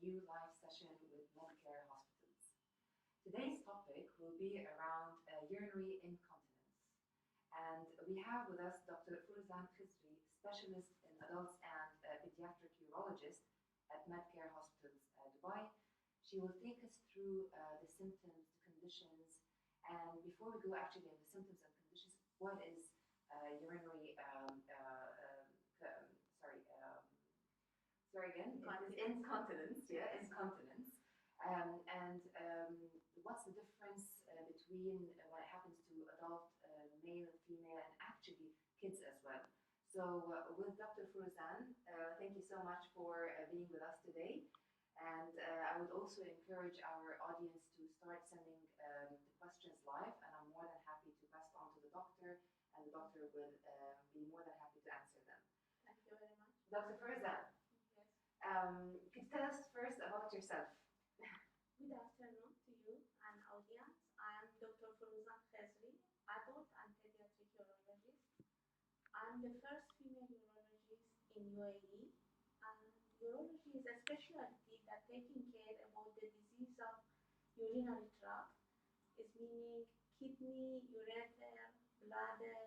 new live session with Medicare hospitals. Today's topic will be around urinary incontinence. And we have with us Dr. Furzan Khizri, specialist in adults and pediatric urologist at Medicare Hospitals Dubai. She will take us through the symptoms, the conditions, and before we go actually in the symptoms and conditions, what is urinary, sorry again, incontinence, yeah, incontinence. And what's the difference between when it happens to adult male, female, and actually kids as well? So with Dr. Furzan, thank you so much for being with us today. And I would also encourage our audience to start sending the questions live, and I'm more than happy to pass it on to the doctor, and the doctor will be more than happy to answer them. Thank you very much. Dr. Furzan, could you tell us first about yourself? Good afternoon to you and audience. I am Dr. Furzan Khizri, adult and pediatric urologist. I am the first female urologist in UAE. And urology is a specialty that taking care about the disease of urinary tract, is meaning kidney, ureter, bladder,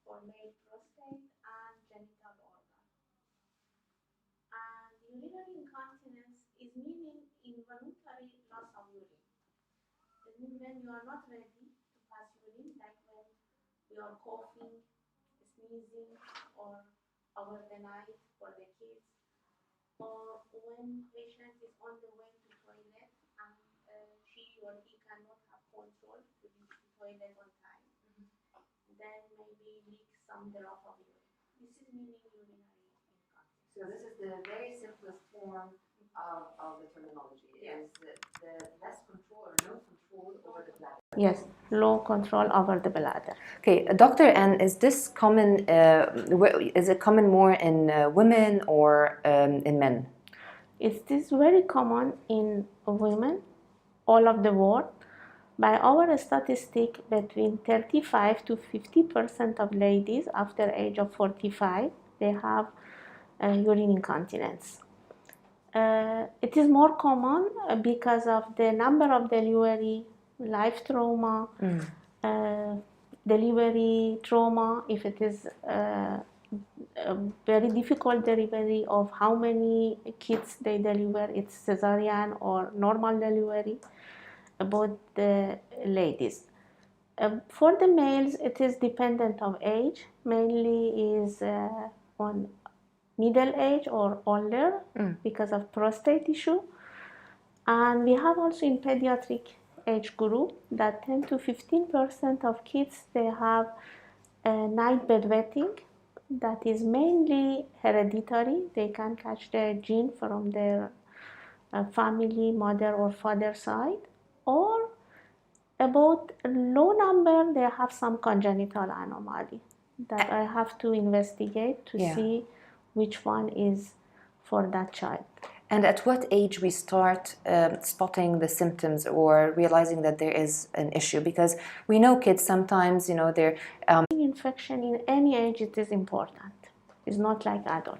for male prostate, and genital organ. And urinary incontinence is meaning involuntary loss of urine. That means when you are not ready to pass urine, like when we are coughing, sneezing, or over the night for the kids, or when patient is on the way to toilet and she or he cannot have control to reach the toilet on time, then maybe leak some drop of urine. This is meaning urinary incontinence. So this is the very simplest form of the terminology. Yes. Is the less control or no control over the bladder. Yes, low control over the bladder. Okay, doctor, and is this common? Is it common more in women or in men? It is very common in women all over the world. By our statistic, between 35 to 50% of ladies after age of 45, they have urine incontinence. It is more common because of the number of delivery, life trauma, delivery trauma, if it is a very difficult delivery of how many kids they deliver, it's cesarean or normal delivery, about the ladies. For the males, it is dependent of age, mainly is on middle age or older because of prostate issue. And we have also in pediatric age group that 10 to 15% of kids, they have night bedwetting that is mainly hereditary. They can catch the gene from their family, mother or father side, or about a low number, they have some congenital anomaly that I have to investigate to see which one is for that child. And at what age we start spotting the symptoms or realizing that there is an issue? Because we know kids sometimes, they're... Infection in any age, it is important. It's not like adult.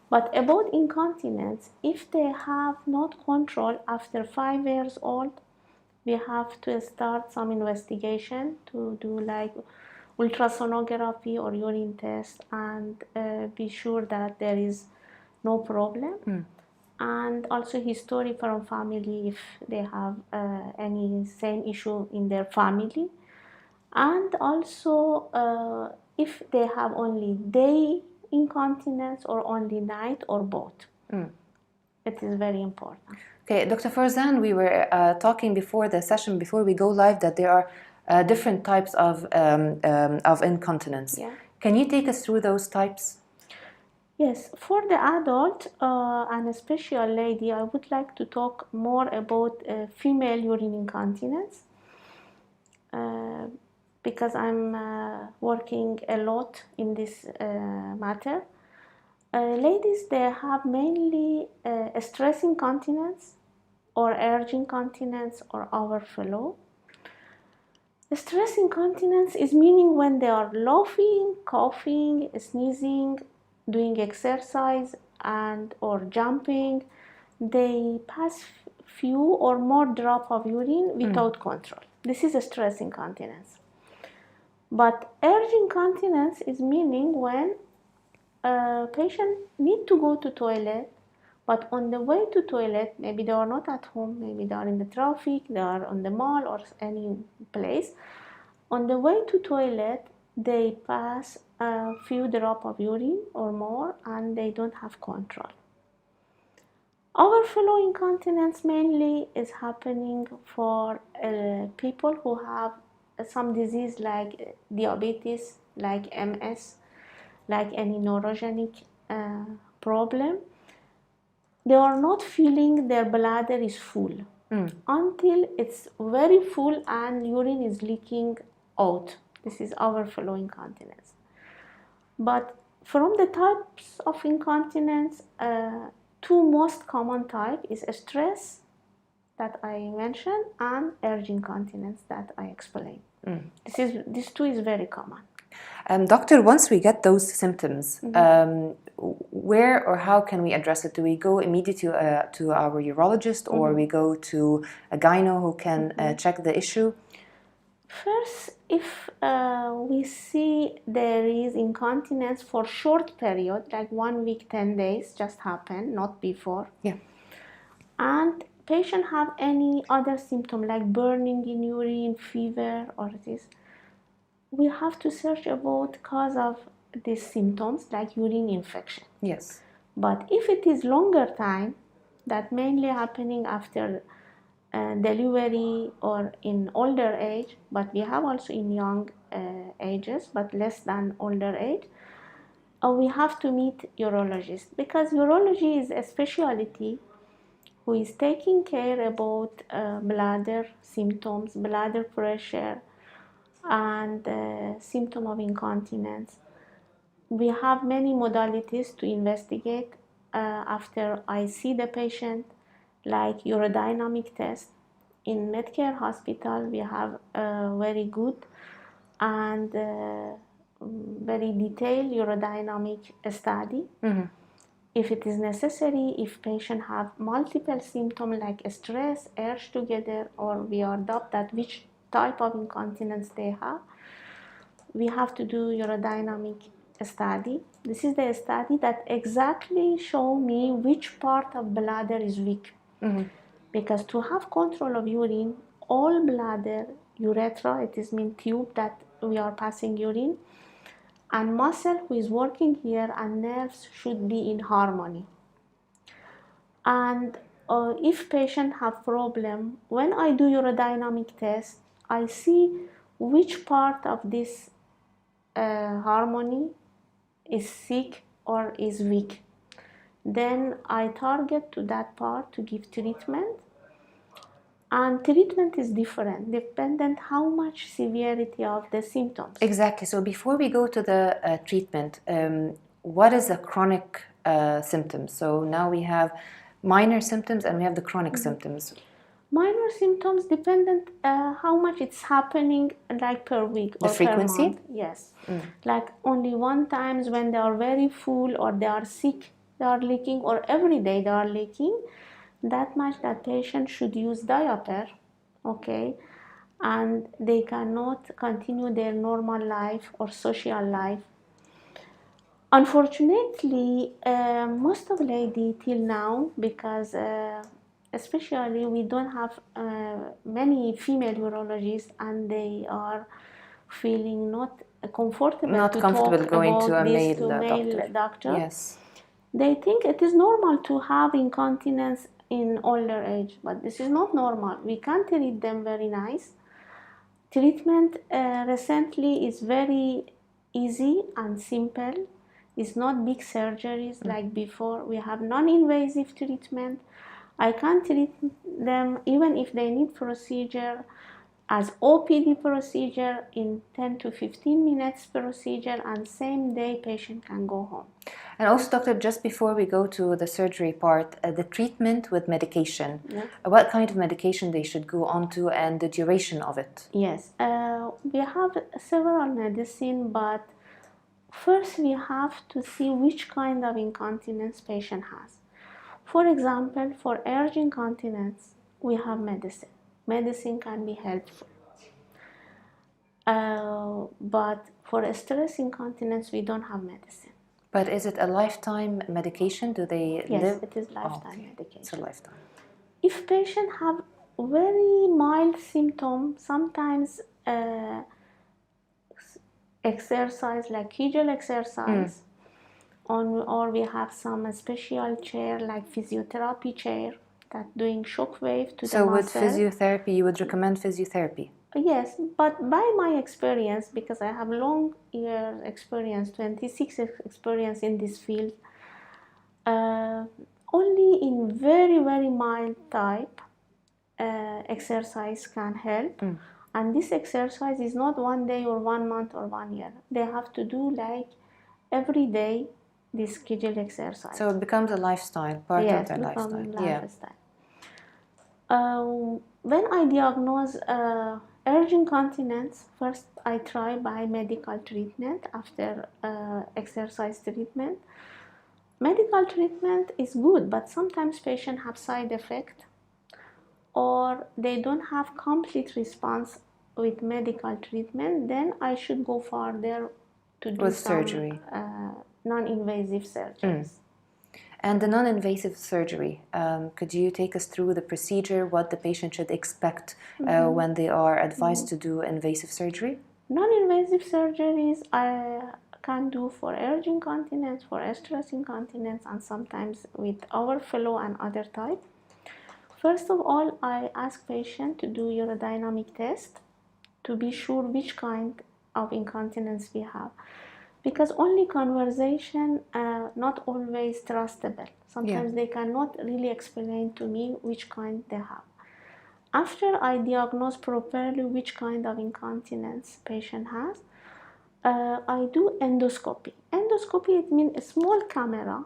But about incontinence, if they have not control after 5 years old, we have to start some investigation to do like ultrasonography or urine test and be sure that there is no problem. And also history from family if they have any same issue in their family. And also if they have only day incontinence or only night or both. It is very important. Okay, Dr. Furzan, we were talking before the session, before we go live, that there are different types of incontinence. Yeah. Can you take us through those types? Yes, for the adult and especially a lady, I would like to talk more about female urine incontinence because I'm working a lot in this matter. Ladies, they have mainly stress incontinence or urge incontinence or overflow. Stress incontinence is meaning when they are laughing, coughing, sneezing, doing exercise and or jumping, they pass few or more drop of urine without control. This is a stress incontinence. But urge incontinence is meaning when a patient need to go to toilet, but on the way to toilet, maybe they are not at home, maybe they are in the traffic, they are on the mall or any place. On the way to toilet, they pass a few drop of urine or more, and they don't have control. Overflow incontinence mainly is happening for people who have some disease like diabetes, like MS, like any neurogenic problem. They are not feeling their bladder is full until it's very full and urine is leaking out. This is overflow incontinence. But from the types of incontinence, two most common type is stress that I mentioned and urge incontinence that I explained. These two is very common. Doctor, once we get those symptoms, where or how can we address it? Do we go immediately to our urologist, or we go to a gyno who can check the issue? First, if we see there is incontinence for short period, like 1 week, 10 days, just happen, not before. Yeah. And patient have any other symptom like burning in urine, fever, or this, we have to search about cause of these symptoms like urine infection. Yes. But if it is longer time, that mainly happening after delivery or in older age, but we have also in young ages, but less than older age, we have to meet urologist, because urology is a specialty who is taking care about bladder symptoms, bladder pressure, and symptom of incontinence. We have many modalities to investigate after I see the patient, like urodynamic test. In Medcare hospital, we have a very good and very detailed urodynamic study. If it is necessary, if patient have multiple symptoms like stress, urge together, or we are doubt that which type of incontinence they have, we have to do urodynamic study. This is the study that exactly show me which part of bladder is weak. Because to have control of urine, all bladder, urethra, it is mean tube that we are passing urine, and muscle who is working here and nerves should be in harmony. And if patient have problem, when I do urodynamic test, I see which part of this harmony is sick or is weak. Then I target to that part to give treatment. And treatment is different, dependent how much severity of the symptoms. Exactly. So before we go to the treatment, what is a chronic symptom? So now we have minor symptoms and we have the chronic symptoms. Minor symptoms dependent how much it's happening, like per week or the frequency? per month. Yes. Like only one times when they are very full or they are sick, they are leaking, or every day they are leaking. That much that patient should use diaper, okay, and they cannot continue their normal life or social life. Unfortunately, most of lady till now, because especially we don't have many female urologists, and they are feeling not comfortable to comfortable talk going about to a this male doctor. Yes. They think it is normal to have incontinence in older age, but this is not normal. We can't treat them very nice. Treatment recently is very easy and simple. It's not big surgeries like before. We have non-invasive treatment. I can treat them even if they need procedure as OPD procedure in 10 to 15 minutes procedure, and same day patient can go home. And also, doctor, just before we go to the surgery part, the treatment with medication, what kind of medication they should go on to and the duration of it? Yes, we have several medicine, but first we have to see which kind of incontinence patient has. For example, for urge incontinence, we have medicine. Medicine can be helpful. But for stress incontinence, we don't have medicine. But is it a lifetime medication? Do they Yes, live? it is lifetime Okay. medication. It's a lifetime. If patients have very mild symptoms, sometimes exercise like Kegel exercise, or we have some special chair like physiotherapy chair that doing shock wave to the So with muscle. physiotherapy, you would recommend physiotherapy? Yes, but by my experience, because I have long years experience, 26 experience in this field, only in very, very mild type exercise can help. And this exercise is not 1 day or 1 month or 1 year. They have to do like every day this Kegel exercise. So it becomes a lifestyle, part yes, of their become lifestyle. Yeah. lifestyle. When I diagnose urge incontinence, first I try by medical treatment after exercise treatment. Medical treatment is good, but sometimes patients have side effect or they don't have complete response with medical treatment. Then I should go further to do With some surgery. non-invasive surgeries. And the non-invasive surgery, could you take us through the procedure, what the patient should expect when they are advised to do invasive surgery? Non-invasive surgeries I can do for urge incontinence, for stress incontinence, and sometimes with overflow and other type. First of all, I ask patient to do urodynamic test to be sure which kind of incontinence we have. Because only conversation not always trustable. Sometimes they cannot really explain to me which kind they have. After I diagnose properly which kind of incontinence patient has, I do endoscopy. Endoscopy, it means a small camera.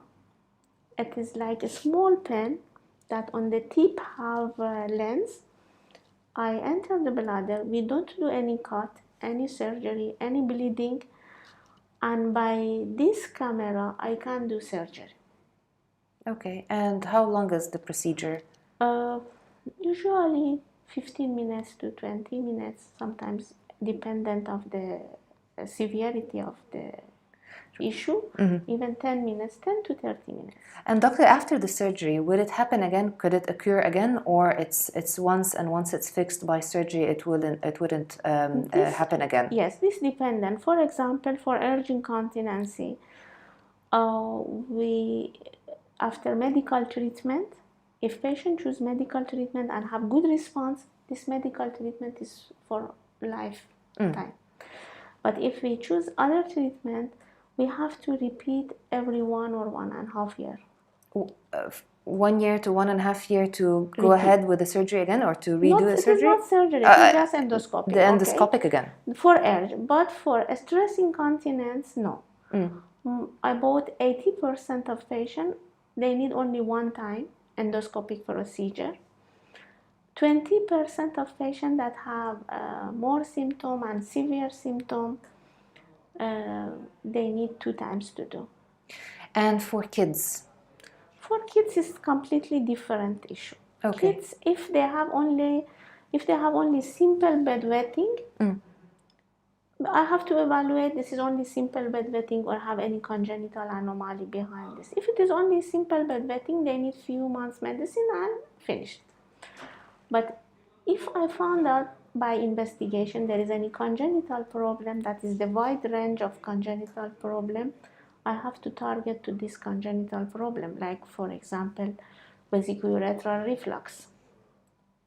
It is like a small pen that on the tip have a lens. I enter the bladder. We don't do any cut, any surgery, any bleeding. And by this camera, I can do surgery. Okay, and how long is the procedure? Usually 15 minutes to 20 minutes, sometimes dependent of the severity of the issue, even 10 minutes, 10 to 30 minutes. And doctor, after the surgery, would it happen again? Could it occur again, or it's once, and once it's fixed by surgery, it wouldn't happen again? Yes, this dependent. For example, for urge incontinence, we after medical treatment, if patient choose medical treatment and have good response, this medical treatment is for lifetime. But if we choose other treatment, we have to repeat every 1 or 1.5 year. 1 year to 1.5 year to go ahead with the surgery again, or to redo the surgery? It is not surgery, it is just endoscopy. The endoscopic again? For urge, but for stress incontinence, no. About 80% of patients, they need only one time endoscopic procedure. 20% of patients that have more symptom and severe symptom, they need 2 times to do. And for kids? For kids, it's completely different issue. Okay. Kids, if they have only simple bedwetting, I have to evaluate this is only simple bedwetting or have any congenital anomaly behind this. If it is only simple bedwetting, they need few months medicine and finished. But if I found out by investigation there is any congenital problem, that is the wide range of congenital problem, I have to target to this congenital problem, like for example, vesicoureteral reflux.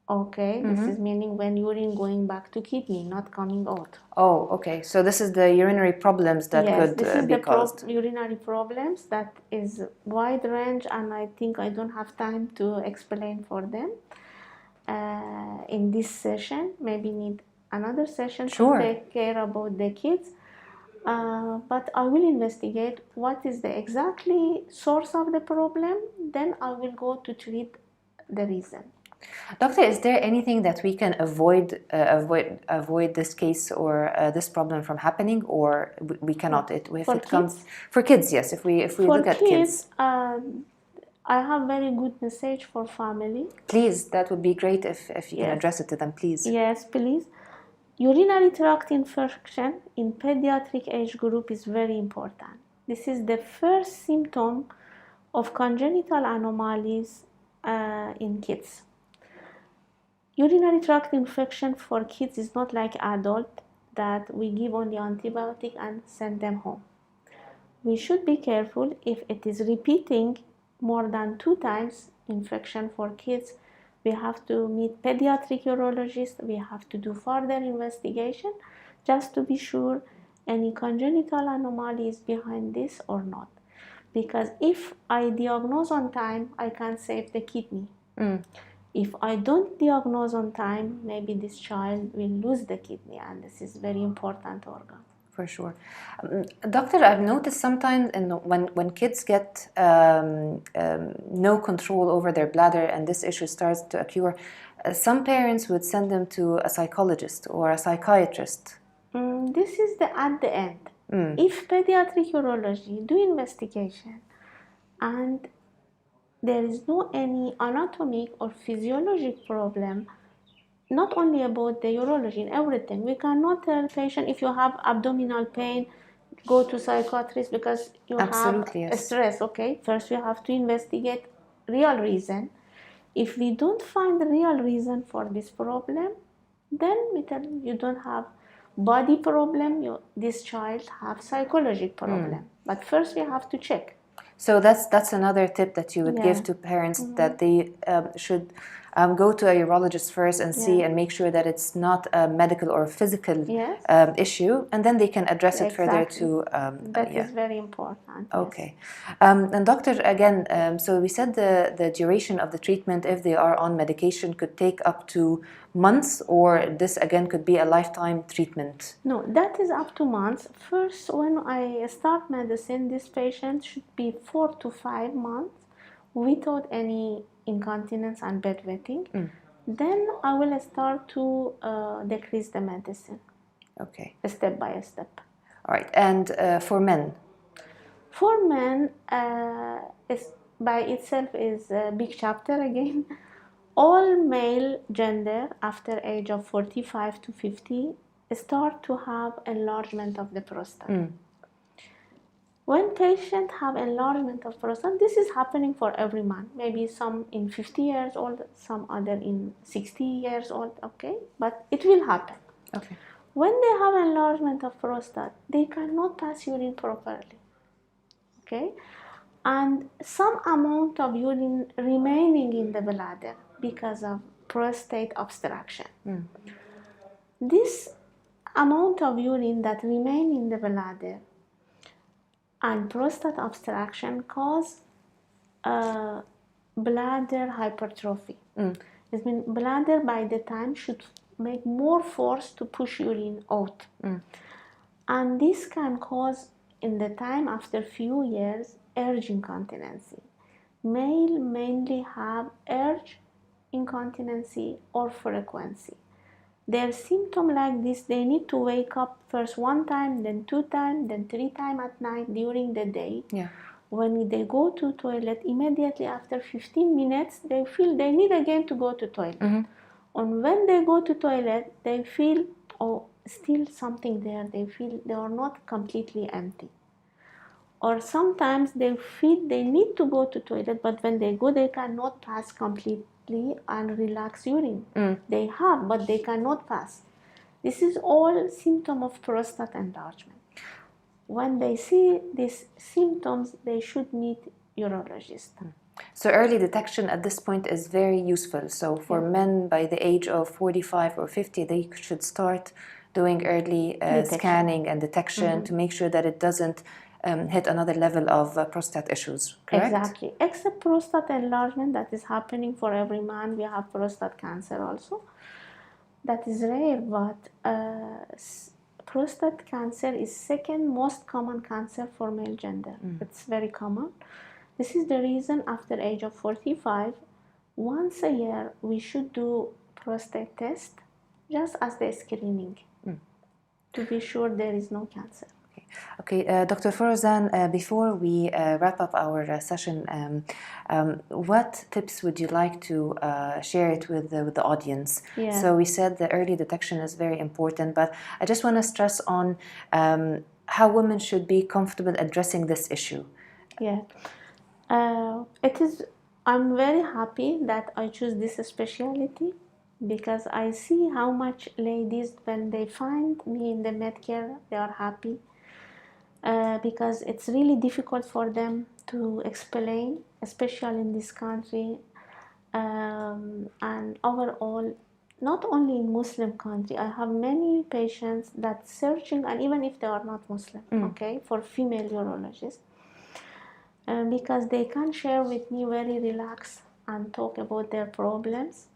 Okay, this is meaning when urine going back to kidney, not coming out. Oh, okay. So this is the urinary problems that could be caused. Urinary problems that is wide range, and I think I don't have time to explain for them in this session. Maybe need another session to take care about the kids. But I will investigate what is the exactly source of the problem. Then I will go to treat the reason. Doctor, is there anything that we can avoid this case or this problem from happening, or we cannot? If for it comes for kids, yes. If we look at kids, I have very good message for family. Please, that would be great if you can Yes. address it to them, please. Yes, please. Urinary tract infection in pediatric age group is very important. This is the first symptom of congenital anomalies in kids. Urinary tract infection for kids is not like adult that we give only antibiotic and send them home. We should be careful if it is repeating more than 2 times infection for kids. We have to meet pediatric urologist. We have to do further investigation just to be sure any congenital anomaly is behind this or not. Because if I diagnose on time, I can save the kidney. If I don't diagnose on time, maybe this child will lose the kidney, and this is very important organ. For sure. Doctor, I've noticed sometimes when kids get no control over their bladder and this issue starts to occur, some parents would send them to a psychologist or a psychiatrist. This is at the end. If pediatric urology do investigation and there is no any anatomic or physiologic problem, not only about the urology, everything. We cannot tell patient if you have abdominal pain, go to psychiatrist because you Absolutely, have yes. stress. Okay, first we have to investigate real reason. If we don't find the real reason for this problem, then we tell you don't have body problem. This child have psychological problem. But first we have to check. So that's another tip that you would give to parents, that they should go to a urologist first and see and make sure that it's not a medical or physical issue, and then they can address it further to... that is very important. Okay. And doctor, again, so we said the duration of the treatment, if they are on medication, could take up to months, or this again could be a lifetime treatment? No, that is up to months. First, when I start medicine, this patient should be 4 to 5 months without any incontinence and bedwetting. Then I will start to decrease the medicine. Okay. Step by step. All right. And for men? For men, by itself is a big chapter again. All male gender after age of 45 to 50 start to have enlargement of the prostate. When patients have enlargement of prostate, this is happening for every man. Maybe some in 50 years old, some other in 60 years old, okay? But it will happen. Okay. When they have enlargement of prostate, they cannot pass urine properly, okay? And some amount of urine remaining in the bladder because of prostate obstruction. This amount of urine that remain in the bladder and prostate obstruction cause bladder hypertrophy. It means bladder by the time should make more force to push urine out. And this can cause, in the time after few years, urge incontinence. Male mainly have urge incontinence or frequency. Their symptom like this, they need to wake up first 1 time, then 2 times, then 3 times at night during the day. When they go to toilet, immediately after 15 minutes, they feel they need again to go to toilet. And when they go to toilet, they feel, oh, still something there. They feel they are not completely empty. Or sometimes they feel they need to go to toilet, but when they go, they cannot pass completely and relax urine. They have, but they cannot pass. This is all symptom of prostate enlargement. When they see these symptoms, they should meet urologist. So early detection at this point is very useful. So for men by the age of 45 or 50, they should start doing early scanning and detection to make sure that it doesn't hit another level of prostate issues, correct? Exactly. Except prostate enlargement, that is happening for every man. We have prostate cancer also. That is rare, but prostate cancer is second most common cancer for male gender. It's very common. This is the reason after age of 45, once a year, we should do prostate test just as the screening to be sure there is no cancer. Okay. Okay, Dr. Fauzan, before we wrap up our session, what tips would you like to share it with the audience? Yeah. So we said the early detection is very important, but I just want to stress on how women should be comfortable addressing this issue. Yeah. It is. I'm very happy that I choose this specialty because I see how much ladies, when they find me in the Medcare, they are happy. Because it's really difficult for them to explain, especially in this country, and overall, not only in Muslim country. I have many patients that searching, and even if they are not Muslim, okay, for female urologists, because they can share with me very relaxed and talk about their problems.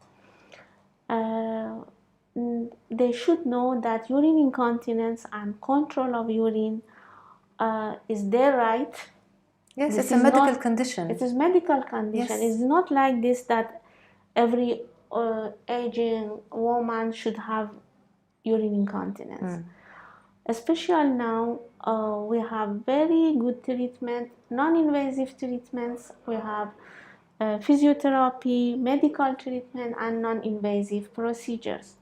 They should know that urine incontinence and control of urine is their right. Yes, This it's a is medical not, condition. It is medical condition. Yes. It's not like this that every aging woman should have urine incontinence. Especially now, we have very good treatment, non-invasive treatments. We have physiotherapy, medical treatment, and non-invasive procedures.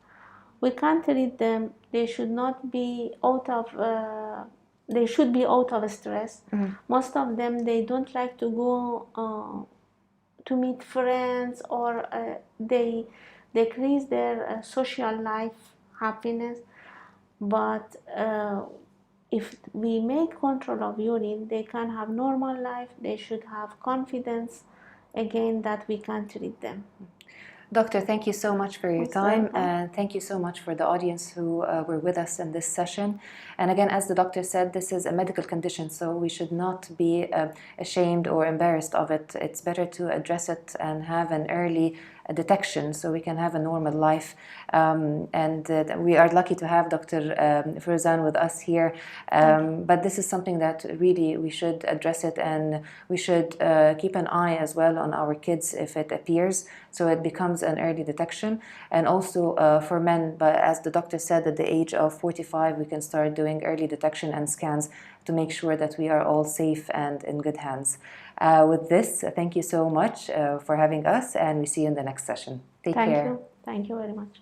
We can treat them. They should not be out of. They should be out of stress. Most of them, they don't like to go to meet friends, or they decrease their social life happiness. But if we make control of urine, they can have normal life. They should have confidence again that we can treat them. Doctor, thank you so much for your Most time, welcome. and thank you so much for the audience who were with us in this session. And again, as the doctor said, this is a medical condition, so we should not be ashamed or embarrassed of it. It's better to address it and have an early detection so we can have a normal life. And we are lucky to have Dr. Fauzan with us here. But this is something that really we should address it, and we should keep an eye as well on our kids if it appears, so it becomes an early detection. And also for men, but as the doctor said, at the age of 45 we can start doing early detection and scans to make sure that we are all safe and in good hands. With this, thank you so much for having us, and we see you in the next session. Take care. Thank you very much.